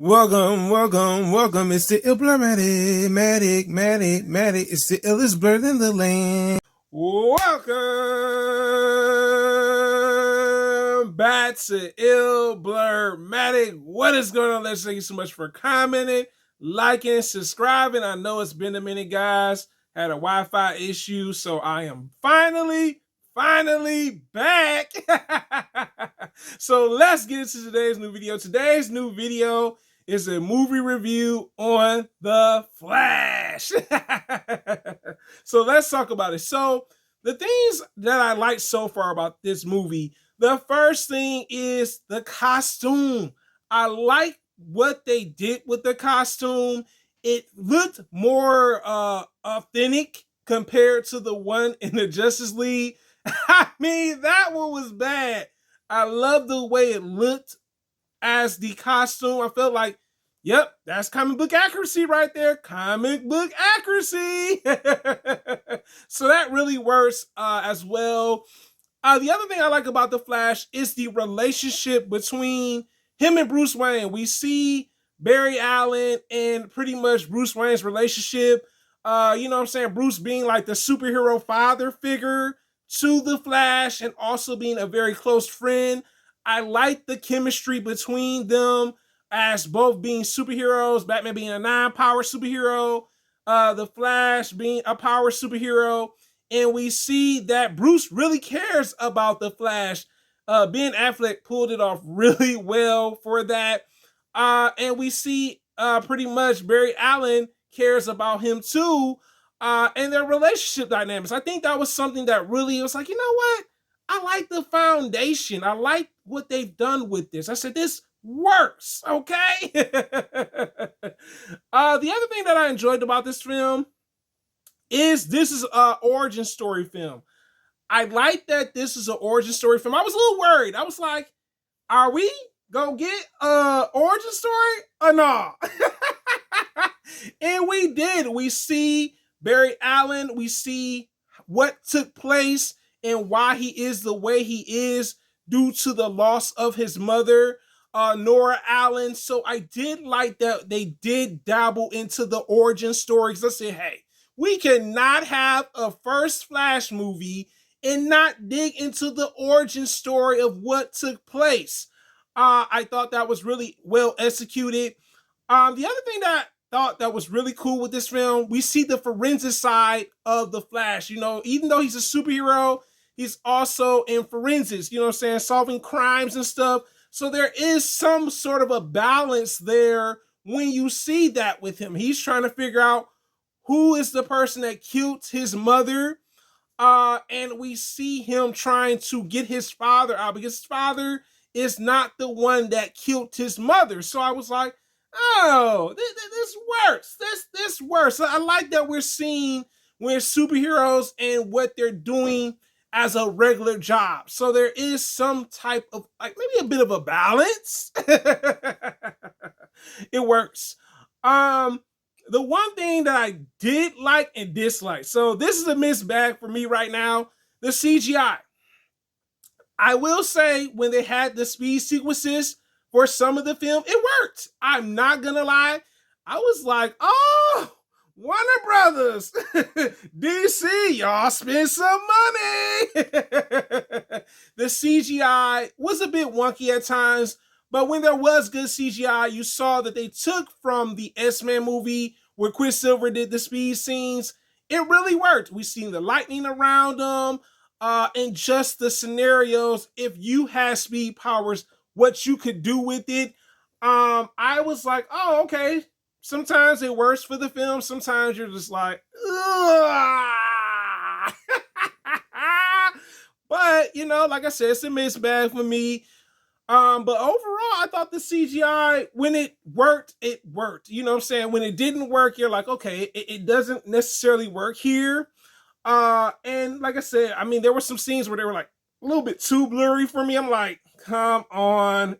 Welcome. It's the Matic. It's the illest bird in the land. Welcome back to Matic. What is going on? Let's thank you so much for commenting, liking, subscribing. I know it's been a minute, guys. Had a Wi-Fi issue, so I am finally back. So let's get into today's new video. Today's new video is a movie review on The Flash. So let's talk about it. So the things that I like so far about this movie, the first thing is the costume. I like what they did with the costume. It looked more authentic compared to the one in the Justice League. I mean, that one was bad. I love the way it looked as the costume. I felt like, yep, that's comic book accuracy right there. Comic book accuracy. So that really works as well. The other thing I like about The Flash is the relationship between him and Bruce Wayne. We see Barry Allen and pretty much Bruce Wayne's relationship. You know what I'm saying? Bruce being like the superhero father figure to The Flash and also being a very close friend. I like the chemistry between them as both being superheroes, Batman being a non-power superhero, The Flash being a power superhero. And we see that Bruce really cares about The Flash. Ben Affleck pulled it off really well for that. And we see pretty much Barry Allen cares about him too. And their relationship dynamics. I think that was something that really was like, you know what? I like the foundation. I like what they've done with this. I said, this works, okay? The other thing that I enjoyed about this film is this is an origin story film. I like that this is an origin story film. I was a little worried. I was like, are we gonna get an origin story or no? And we did. We see Barry Allen. We see what took place and why he is the way he is due to the loss of his mother, Nora Allen. So I did like that they did dabble into the origin stories. I said, hey, we cannot have a first Flash movie and not dig into the origin story of what took place. I thought that was really well executed. The other thing that thought that was really cool with this film, we see the forensic side of the Flash. You know, even though he's a superhero, he's also in forensics, you know what I'm saying, solving crimes and stuff. So there is some sort of a balance there when you see that with him. He's trying to figure out who is the person that killed his mother. And we see him trying to get his father out because his father is not the one that killed his mother. So I was like, oh, this works. This works. I like that we're seeing we're superheroes and what they're doing as a regular job. So there is some type of like maybe a bit of a balance. It works. The one thing that I did like and dislike. So this is a mixed bag for me right now. The CGI. I will say when they had the speed sequences for some of the film, it worked. I'm not gonna lie. I was like, oh, Warner Brothers, DC, y'all spend some money. The CGI was a bit wonky at times, but when there was good CGI, you saw that they took from the X-Men movie where Quicksilver did the speed scenes. It really worked. We seen the lightning around them, and just the scenarios. If you had speed powers, what you could do with it. I was like, oh, okay. Sometimes it works for the film. Sometimes you're just like, ugh. But, you know, like I said, it's a mixed bag for me. But overall, I thought the CGI, when it worked, it worked. You know what I'm saying? When it didn't work, you're like, okay, it doesn't necessarily work here. And like I said, I mean, there were some scenes where they were like a little bit too blurry for me. I'm like, come on.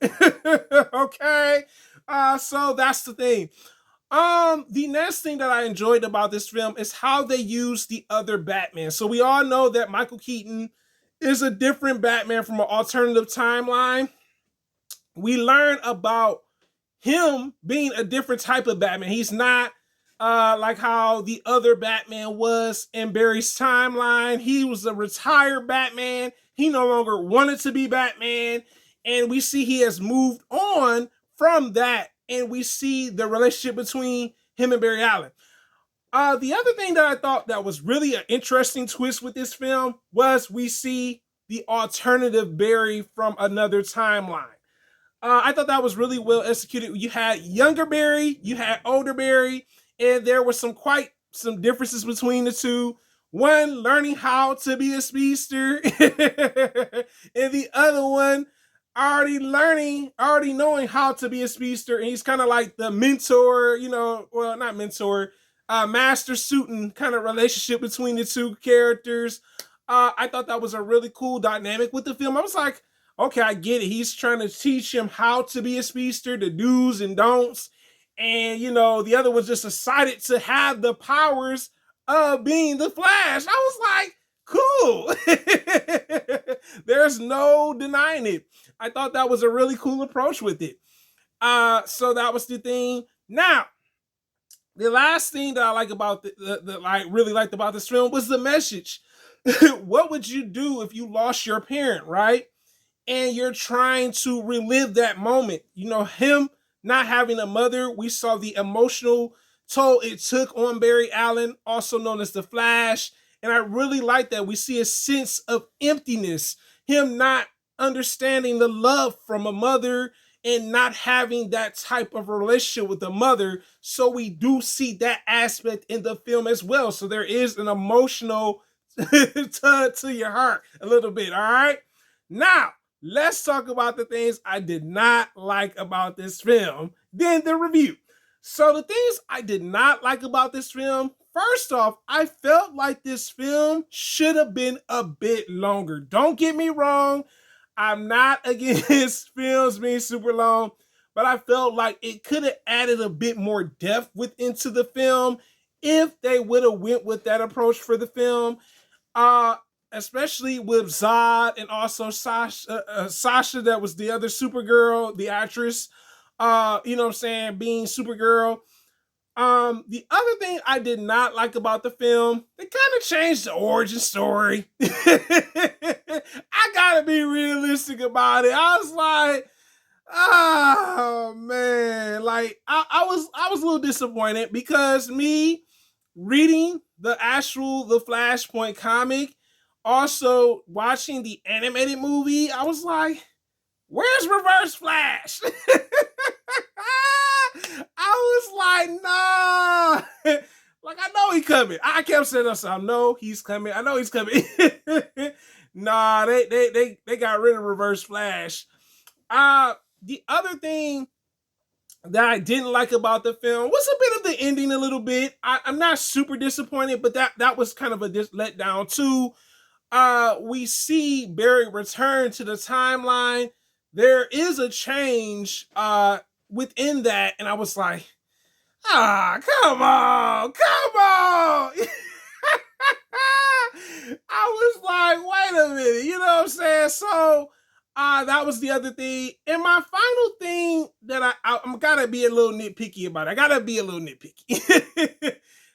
Okay. So that's the thing. The next thing that I enjoyed about this film is how they use the other Batman. So we all know that Michael Keaton is a different Batman from an alternative timeline. We learn about him being a different type of Batman. He's not like how the other Batman was in Barry's timeline. He was a retired Batman. He no longer wanted to be Batman. And we see he has moved on from that. And we see the relationship between him and Barry Allen. The other thing that I thought that was really an interesting twist with this film was we see the alternative Barry from another timeline. I thought that was really well executed. You had younger Barry, you had older Barry, and there were some differences between the two. One learning how to be a speedster, and the other one already knowing how to be a speedster. And he's kind of like the mentor, well, not mentor, master student kind of relationship between the two characters. I thought that was a really cool dynamic with the film. I was like, okay, I get it. He's trying to teach him how to be a speedster, the do's and don'ts. And, the other was just excited to have the powers of being the Flash. I was like, cool. There's no denying it. I thought that was a really cool approach with it. So that was the thing. Now, the last thing that I like about really liked about this film was the message. What would you do if you lost your parent, right? And you're trying to relive that moment. Him not having a mother, we saw the emotional toll it took on Barry Allen, also known as the Flash. And I really like that. We see a sense of emptiness, him not understanding the love from a mother and not having that type of relationship with a mother. So we do see that aspect in the film as well. So there is an emotional tug to your heart a little bit, all right? Now, let's talk about the things I did not like about this film, then the review. So the things I did not like about this film, first off, I felt like this film should have been a bit longer. Don't get me wrong, I'm not against films being super long, but I felt like it could have added a bit more depth into the film if they would have went with that approach for the film. Especially with Zod and also Sasha, that was the other Supergirl, the actress, being Supergirl. The other thing I did not like about the film, they kind of changed the origin story. I gotta be realistic about it. I was like, oh man, like I was a little disappointed because me reading the Flashpoint comic, also watching the animated movie, I was like, where's Reverse Flash? I was like, nah. Like, I know he's coming. I kept saying to myself, I know he's coming. Nah, they got rid of Reverse Flash. The other thing that I didn't like about the film was a bit of the ending a little bit. I'm not super disappointed, but that was kind of a letdown too. We see Barry return to the timeline. There is a change within that, and I was like, come on. I was like, wait a minute, you know what I'm saying? So that was the other thing. And my final thing that I'm gotta be a little nitpicky about.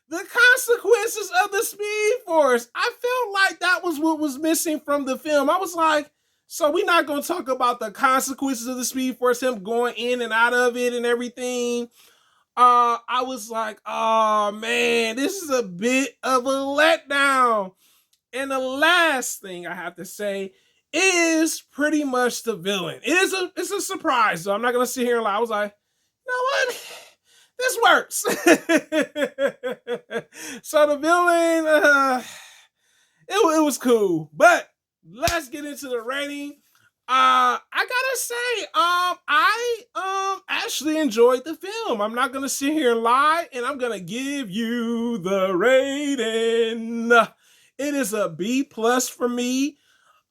The consequences of the Speed Force. I felt like that was what was missing from the film. I was like, so we're not going to talk about the consequences of the Speed Force, him going in and out of it and everything. I was like, oh man, this is a bit of a letdown. And the last thing I have to say is pretty much the villain. It's a surprise, so I'm not going to sit here and lie. I was like, you know what? This works. So the villain, it was cool. But let's get into the rating. I gotta say, I actually enjoyed the film. I'm not gonna sit here and lie, and I'm gonna give you the rating. It is a B+ for me.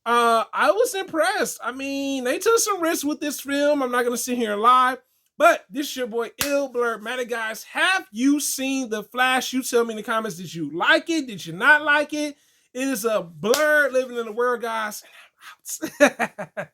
I was impressed. I mean, they took some risks with this film. I'm not gonna sit here and lie. But this is your boy Blurmatic, guys. Have you seen The Flash? You tell me in the comments, did you like it? Did you not like it? It is a blur living in the world, guys. And I'm out.